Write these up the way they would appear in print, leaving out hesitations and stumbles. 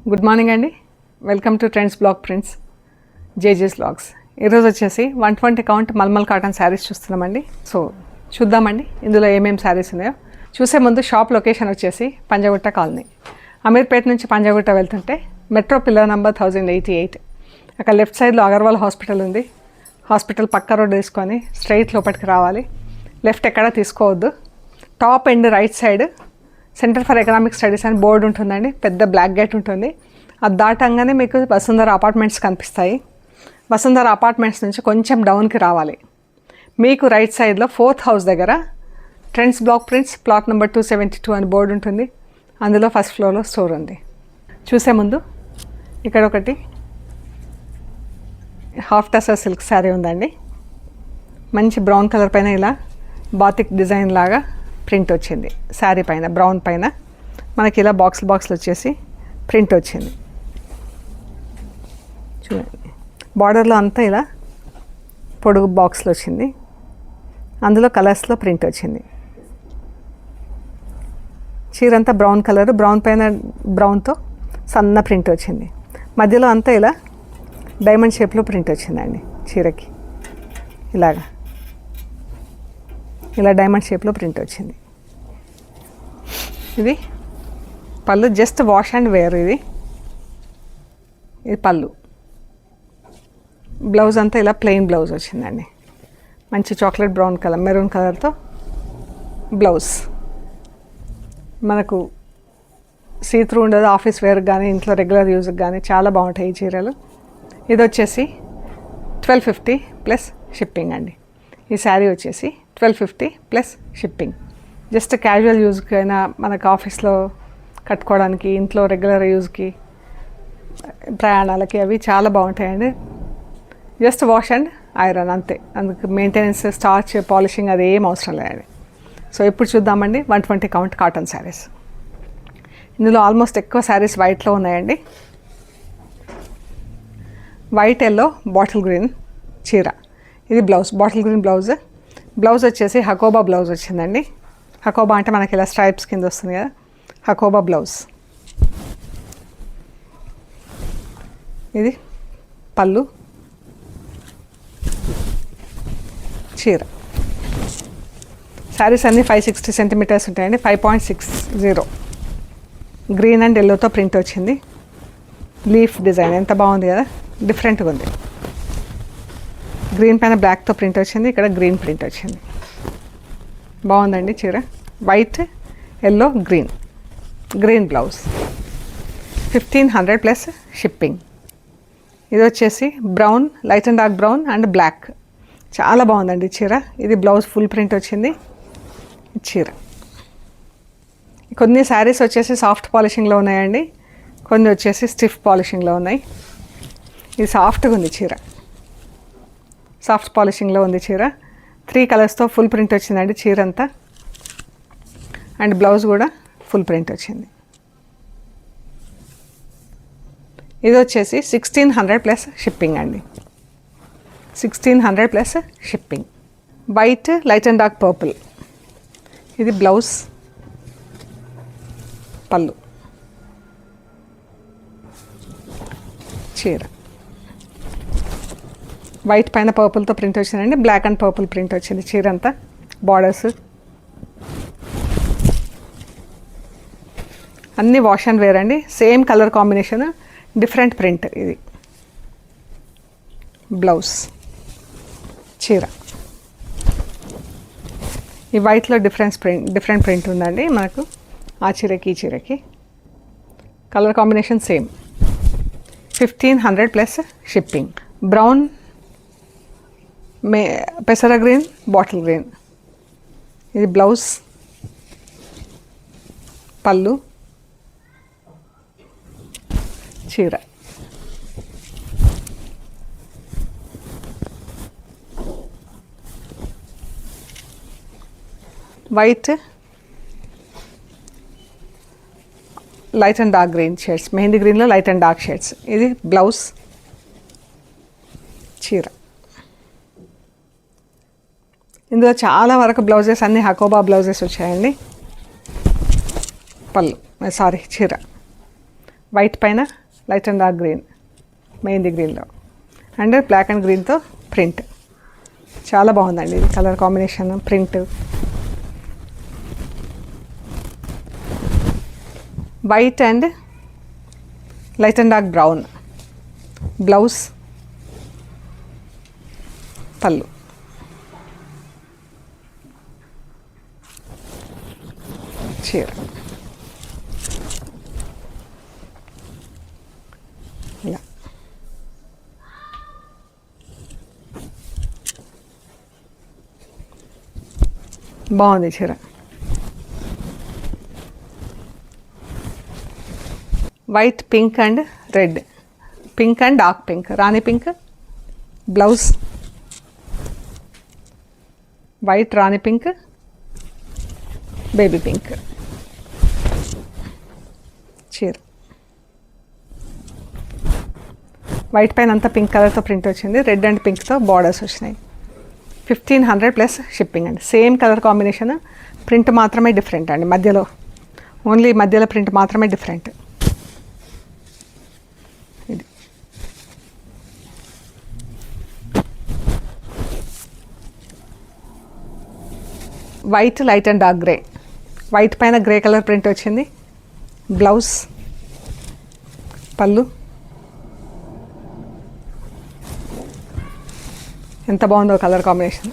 Good morning అండి. Welcome to trends blog prints JJ's blogs. ఈరోజు వచ్చేసి 120 కౌంట్ మల్మల్ కాటన్ శారీస్ చూస్తున్నామండి. సో చూద్దామండి ఇందులో ఏమేమి శారీస్ ఉన్నాయో. చూసే ముందు షాప్ లొకేషన్ వచ్చేసి పంజాగుట్ట కాలనీ. అమీర్పేట నుంచి పంజాగుట్ట వెళ్తుంటే మెట్రో పిల్లర్ నెంబర్ 1088. అక్కడ లెఫ్ట్ సైడ్లో అగర్వాల్ హాస్పిటల్ ఉంది. హాస్పిటల్ పక్క రోడ్ తీసుకొని స్ట్రైట్ లోపలికి రావాలి. లెఫ్ట్ ఎక్కడ తీసుకోవద్దు. Top end right side centre for economic studies అని బోర్డు ఉంటుందండి. పెద్ద బ్లాక్ గేట్ ఉంటుంది. అది దాటంగానే మీకు వసుంధర అపార్ట్మెంట్స్ కనిపిస్తాయి. వసుంధర అపార్ట్మెంట్స్ నుంచి కొంచెం డౌన్కి రావాలి. మీకు రైట్ సైడ్లో 4th హౌస్ దగ్గర trends blog prints plot number 272 అని బోర్డు ఉంటుంది. అందులో ఫస్ట్ ఫ్లోర్లో స్టోర్ ఉంది. చూసే ముందు ఇక్కడ ఒకటి హాఫ్ టసర్ సిల్క్ శారీ ఉందండి. మంచి బ్రౌన్ కలర్ పైన ఇలా బాతిక్ డిజైన్ లాగా ప్రింట్ వచ్చింది. శారీ పైన బ్రౌన్ పైన మనకి ఇలా బాక్స్లు వచ్చేసి ప్రింట్ వచ్చింది. చూడండి, బార్డర్లో అంతా ఇలా పొడుగు బాక్స్లో వచ్చింది. అందులో కలర్స్లో ప్రింట్ వచ్చింది. చీర అంతా బ్రౌన్ కలర్, బ్రౌన్ పైన బ్రౌన్తో సన్న ప్రింట్ వచ్చింది. మధ్యలో అంతా ఇలా డైమండ్ షేప్లో ప్రింట్ వచ్చిందండి. చీరకి ఇలా డైమండ్ షేప్లో ప్రింట్ వచ్చింది. ఇది పళ్ళు, జస్ట్ వాష్ అండ్ వేర్. ఇది పళ్ళు. బ్లౌజ్ అంతా ఇలా ప్లెయిన్ బ్లౌజ్ వచ్చిందండి. మంచి చాక్లెట్ బ్రౌన్ కలర్, మెరూన్ కలర్తో బ్లౌజ్. మనకు సీత్రూ ఉండదు. ఆఫీస్ వేర్కి కానీ ఇంట్లో రెగ్యులర్ యూజ్కి కానీ చాలా బాగుంటాయి ఈ చీరలు. ఇది వచ్చేసి 1250 ప్లస్ షిప్పింగ్ అండి. ఈ శారీ వచ్చేసి 1250 ప్లస్ షిప్పింగ్. జస్ట్ క్యాజువల్ యూజ్కి అయినా, మనకు ఆఫీస్లో కట్టుకోవడానికి, ఇంట్లో రెగ్యులర్ యూజ్కి, ప్రయాణాలకి అవి చాలా బాగుంటాయండి. జస్ట్ వాష్ అండ్ ఐరన్ అంతే. అందుకు మెయింటెనెన్స్, స్టార్చ్, పాలిషింగ్ అది ఏం అవసరం లేదండి. సో ఇప్పుడు చూద్దామండి 120 కౌంట్ కాటన్ శారీస్. ఇందులో ఆల్మోస్ట్ ఎక్కువ శారీస్ వైట్లో ఉన్నాయండి. వైట్, ఎల్లో, బాటిల్ గ్రీన్ చీర. ఇది blouse, bottle green blouse. Blouse వచ్చేసి హకోబా బ్లౌజ్ వచ్చిందండి. హకోబా అంటే మనకి ఇలా స్ట్రైప్స్ కింద వస్తుంది కదా, హకోబా బ్లౌజ్. ఇది పళ్ళు, చీర. శారీస్ అన్నీ 560 సెంటీమీటర్స్ ఉంటాయండి. 5.60. గ్రీన్ అండ్ ఎల్లోతో ప్రింట్ వచ్చింది. లీఫ్ డిజైన్ ఎంత బాగుంది కదా, డిఫరెంట్గా ఉంది. గ్రీన్ పైన బ్లాక్తో ప్రింట్ వచ్చింది. ఇక్కడ గ్రీన్ ప్రింట్ వచ్చింది. బాగుందండి చీర. White, yellow, green blouse. 1500 plus shipping. ఇది వచ్చేసి brown, light and dark brown and black. చాలా బాగుందండి చీర. ఇది బ్లౌజ్ ఫుల్ ప్రింట్ వచ్చింది. చీర. కొన్ని శారీస్ వచ్చేసి సాఫ్ట్ పాలిషింగ్లో ఉన్నాయండి, కొన్ని వచ్చేసి స్టిఫ్ పాలిషింగ్లో ఉన్నాయి. ఇది సాఫ్ట్గా ఉంది చీర, సాఫ్ట్ పాలిషింగ్లో ఉంది చీర. 3 కలర్స్తో ఫుల్ ప్రింట్ వచ్చిందండి చీర అంతా. అండ్ బ్లౌజ్ కూడా ఫుల్ ప్రింట్ వచ్చింది. ఇది వచ్చేసి 1600 ప్లస్ షిప్పింగ్ అండి. 1600 plus shipping. White, light and dark purple. ఇది బ్లౌజ్, పళ్ళు, చీర. వైట్ పైన పర్పుల్తో ప్రింట్ వచ్చిందండి. బ్లాక్ అండ్ పర్పుల్ ప్రింట్ వచ్చింది చీర అంతా. బార్డర్స్ అన్నీ వాష్ అండ్ వేర్ అండి. Same colour combination, different print. ఇది బ్లౌజ్, చీర. ఈ వైట్లో డిఫరెంట్ ప్రింట్ ఉందండి మనకు. ఆ చీరకి ఈ చీరకి colour combination same. 1500 plus shipping. Brown, పెసర గ్రీన్, బాటిల్ గ్రీన్. ఇది బ్లౌజ్, పళ్ళు, చీర. White, light and dark green shades. Mehndi గ్రీన్లో లైట్ అండ్ డార్క్ షేడ్స్. ఇది బ్లౌజ్, చీర. ఇందులో చాలా వరకు బ్లౌజెస్ అన్నీ హకోబా బ్లౌజెస్ వచ్చాయండి. పళ్ళు, సారీ, చీర. వైట్ పైన light and dark green, mehndi గ్రీన్లో అండ్ బ్లాక్ అండ్ గ్రీన్తో ప్రింట్. చాలా బాగుందండి ఇది colour combination, print. White and light and dark brown blouse, పళ్ళు. చీర ఇలా బాగుంది చీర. White, pink and red, pink and dark pink, Rani pink blouse, white Rani pink, baby pink చీర. వైట్ పైన అంతా పింక్ కలర్తో ప్రింట్ వచ్చింది, రెడ్ అండ్ పింక్తో బార్డర్స్ వచ్చినాయి. 1500 ప్లస్ షిప్పింగ్ అండి. సేమ్ కలర్ కాంబినేషన్, ప్రింట్ మాత్రమే డిఫరెంట్ అండి, మధ్యలో ఓన్లీ మధ్యలో ప్రింట్ మాత్రమే డిఫరెంట్. ఇది white light and dark grey, white పైన గ్రే కలర్ ప్రింట్ వచ్చింది, బ్లౌజ్, పళ్ళు. ఎంత బాగుందో colour combination.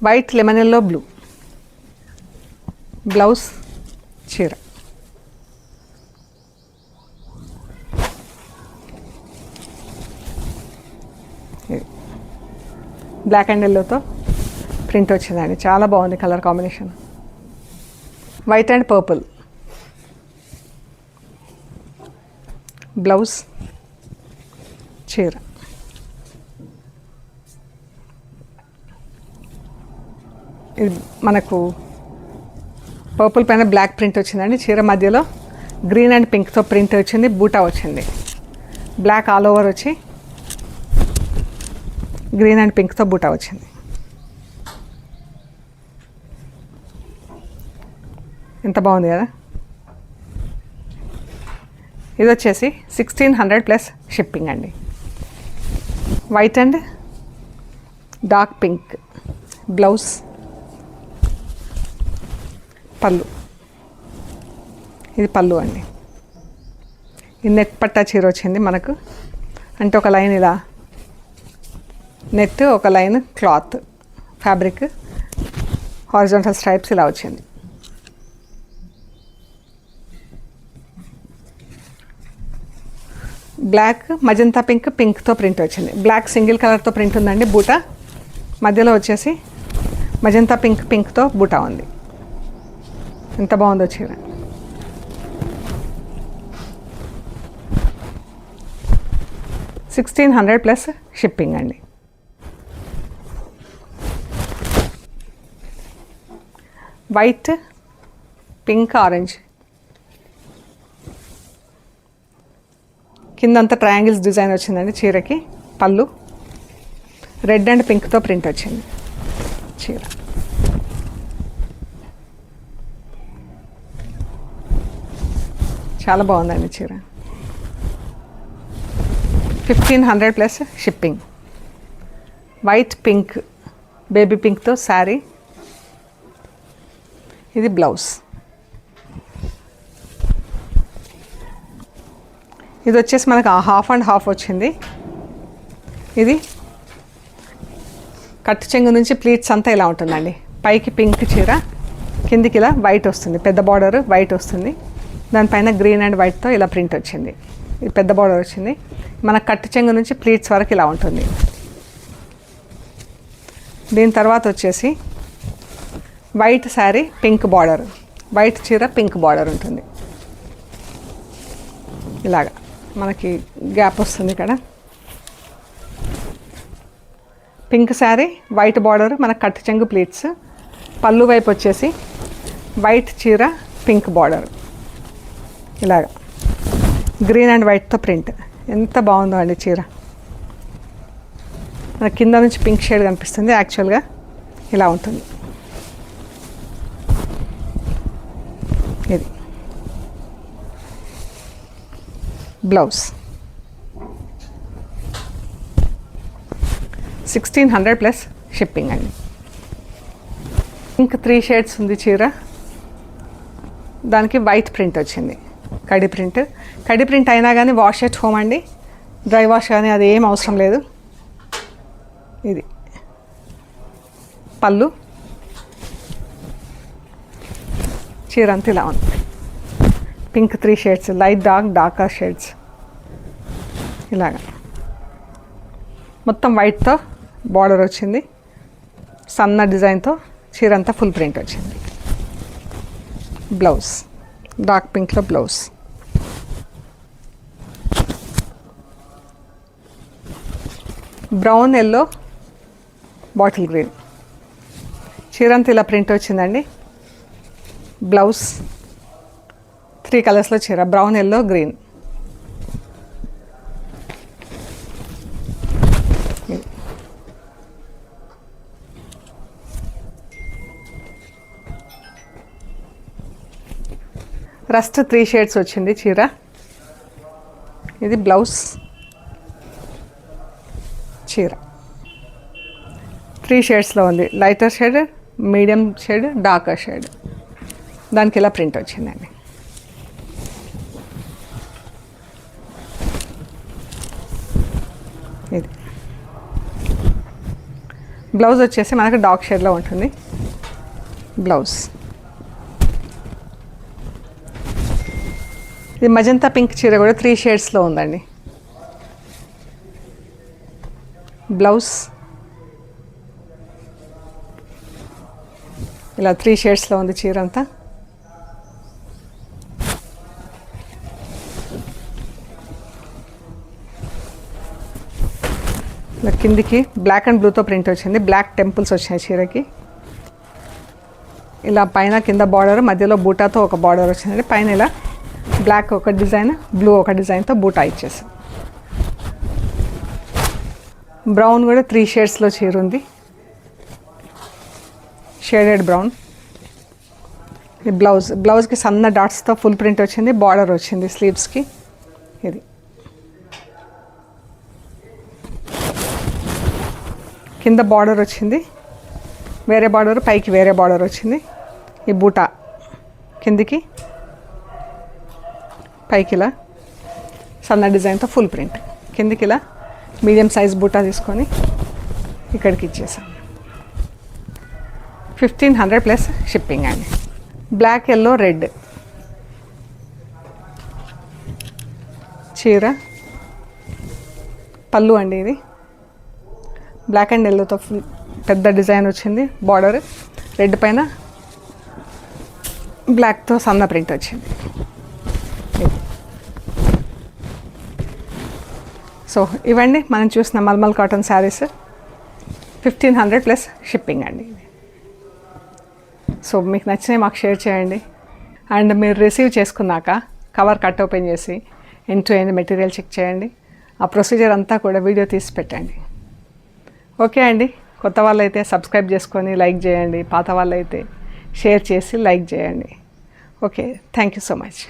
White lemon yellow blue blouse, చీర. బ్లాక్ అండ్ ఎల్లోతో ప్రింట్ వచ్చిందండి, చాలా బాగుంది colour combination. White and purple blouse, చీర. ఇది మనకు పర్పుల్ పైన బ్లాక్ ప్రింట్ వచ్చిందండి, చీర మధ్యలో గ్రీన్ అండ్ పింక్తో ప్రింట్ వచ్చింది, బూటా వచ్చింది, బ్లాక్ ఆల్ ఓవర్ వచ్చి గ్రీన్ అండ్ పింక్తో బూటా వచ్చింది. ఎంత బాగుంది కదా. ఇది వచ్చేసి 1600 ప్లస్ షిప్పింగ్ అండి. White and dark pink blouse, పళ్ళు. ఇది పళ్ళు అండి. ఈ నెట్ పట్టా చీర వచ్చింది మనకు, అంటే ఒక లైన్ ఇలా నెట్, ఒక line cloth fabric, horizontal stripes ఇలా వచ్చింది. బ్లాక్ మజంతా పింక్, పింక్తో ప్రింట్ వచ్చింది, బ్లాక్ సింగిల్ కలర్తో ప్రింట్ ఉందండి, బూటా మధ్యలో వచ్చేసి మజంతా పింక్, పింక్తో బూటా ఉంది. ఎంత బాగుందో చీర. $1600 ప్లస్ షిప్పింగ్ అండి. వైట్, పింక్, ఆరెంజ్, కిందంతా ట్రయాంగిల్స్ డిజైన్ వచ్చిందండి చీరకి, పళ్ళు రెడ్ అండ్ పింక్తో ప్రింట్ వచ్చింది చీర. చాలా బాగుందండి చీర. 1500 plus shipping. White pink, baby పింక్తో శారీ, ఇది బ్లౌజ్. ఇది వచ్చేసి మనకు హాఫ్ అండ్ హాఫ్ వచ్చింది. ఇది కట్టు చెంగు నుంచి ప్లీట్స్ అంతా ఇలా ఉంటుందండి, పైకి పింక్ చీర, కిందికి ఇలా వైట్ వస్తుంది, పెద్ద బార్డర్ వైట్ వస్తుంది, దానిపైన గ్రీన్ అండ్ వైట్తో ఇలా ప్రింట్ వచ్చింది. ఇది పెద్ద బార్డర్ వచ్చింది, మన కట్టు చెంగు నుంచి ప్లీట్స్ వరకు ఇలా ఉంటుంది. దీని తర్వాత వచ్చేసి white sari, pink border, white చీర, పింక్ బార్డర్ ఉంటుంది. ఇలాగా మనకి గ్యాప్ వస్తుంది ఇక్కడ. పింక్ శారీ, వైట్ బార్డర్, మన కట్టు చెంగు ప్లీట్స్, పళ్ళు వైపు వచ్చేసి వైట్ చీర, పింక్ బార్డర్, ఇలాగా గ్రీన్ అండ్ వైట్తో ప్రింట్. ఎంత బాగుందో అండి చీర. మన కింద నుంచి పింక్ షేడ్ కనిపిస్తుంది, యాక్చువల్గా ఇలా ఉంటుంది. ఇది బ్లౌజ్ 1600 ప్లస్ షిప్పింగ్ అండి. ఇంక 3 షేడ్స్ ఉంది చీర. దానికి వైట్ ప్రింట్ వచ్చింది, కడి ప్రింట్. కడి ప్రింట్ అయినా కానీ వాష్ ఎట్ హోమ్ అండి, డ్రై వాష్ కానీ అది ఏం అవసరం లేదు. ఇది పళ్ళు, చీర అంతా ఇలా ఉంది. Pink 3 shades, light dark, darker shades ఇలాగా. మొత్తం వైట్తో బార్డర్ వచ్చింది, సన్న డిజైన్తో చీర అంతా ఫుల్ ప్రింట్ వచ్చింది. బ్లౌజ్ డార్క్ పింక్లో blouse. Brown yellow bottle green చీర అంతా ఇలా ప్రింట్ వచ్చిందండి. బ్లౌజ్ 3 కలర్స్లో చీర, brown yellow green. Rust 3 shades వచ్చింది చీర. ఇది బ్లౌజ్, చీర 3 షేడ్స్లో ఉంది. Lighter shade, medium shade, darker shade. దానికి ఇలా ప్రింట్ వచ్చిందండి. ఇది బ్లౌజ్ వచ్చేసి మనకు డార్క్ షేడ్లో ఉంటుంది. బ్లౌజ్ ఇది మజంతా పింక్ చీర కూడా 3 షేడ్స్లో ఉందండి. బ్లౌజ్ ఇలా 3 షేడ్స్లో ఉంది చీర అంతా. ఇలా కిందికి బ్లాక్ అండ్ బ్లూతో ప్రింట్ వచ్చింది, బ్లాక్ టెంపుల్స్ వచ్చినాయి చీరకి. ఇలా పైన కింద బార్డర్, మధ్యలో బూటాతో ఒక బార్డర్ వచ్చిందండి. పైన ఇలా బ్లాక్ ఒక డిజైన్, బ్లూ ఒక డిజైన్తో బూటా ఇచ్చేసాం. బ్రౌన్ కూడా 3 షేడ్స్లో చీర ఉంది, షేడెడ్ బ్రౌన్. ఈ బ్లౌజ్కి సన్న డాట్స్తో ఫుల్ ప్రింట్ వచ్చింది, బార్డర్ వచ్చింది స్లీవ్స్కి. ఇది కింద బార్డర్ వచ్చింది, వేరే బార్డర్, పైకి వేరే బార్డర్ వచ్చింది. ఈ బూటా కిందికి పైకి ఇలా సన్న డిజైన్తో ఫుల్ ప్రింట్, కిందికి ఇలా మీడియం సైజ్ బూటా తీసుకొని ఇక్కడికి ఇచ్చేసాం. 1500 ప్లస్ షిప్పింగ్ అండి. బ్లాక్ ఎల్లో రెడ్ చీర, పళ్ళు అండి. ఇది బ్లాక్ అండ్ ఎల్లోతో ఫుల్ పెద్ద డిజైన్ వచ్చింది, బార్డర్ రెడ్ పైన బ్లాక్తో సన్న ప్రింట్ వచ్చింది. సో ఇవండి మనం చూసిన mulmul cotton sarees. 1500 plus shipping అండి. సో మీకు నచ్చినవి మాకు షేర్ చేయండి. అండ్ మీరు రిసీవ్ చేసుకున్నాక కవర్ కట్ ఓపెన్ చేసి end to end material check చేయండి. ఆ ప్రొసీజర్ అంతా కూడా వీడియో తీసి పెట్టండి. ఓకే అండి. కొత్త వాళ్ళైతే సబ్స్క్రైబ్ చేసుకొని లైక్ చేయండి, పాత వాళ్ళైతే షేర్ చేసి లైక్ చేయండి. Okay, thank you so much.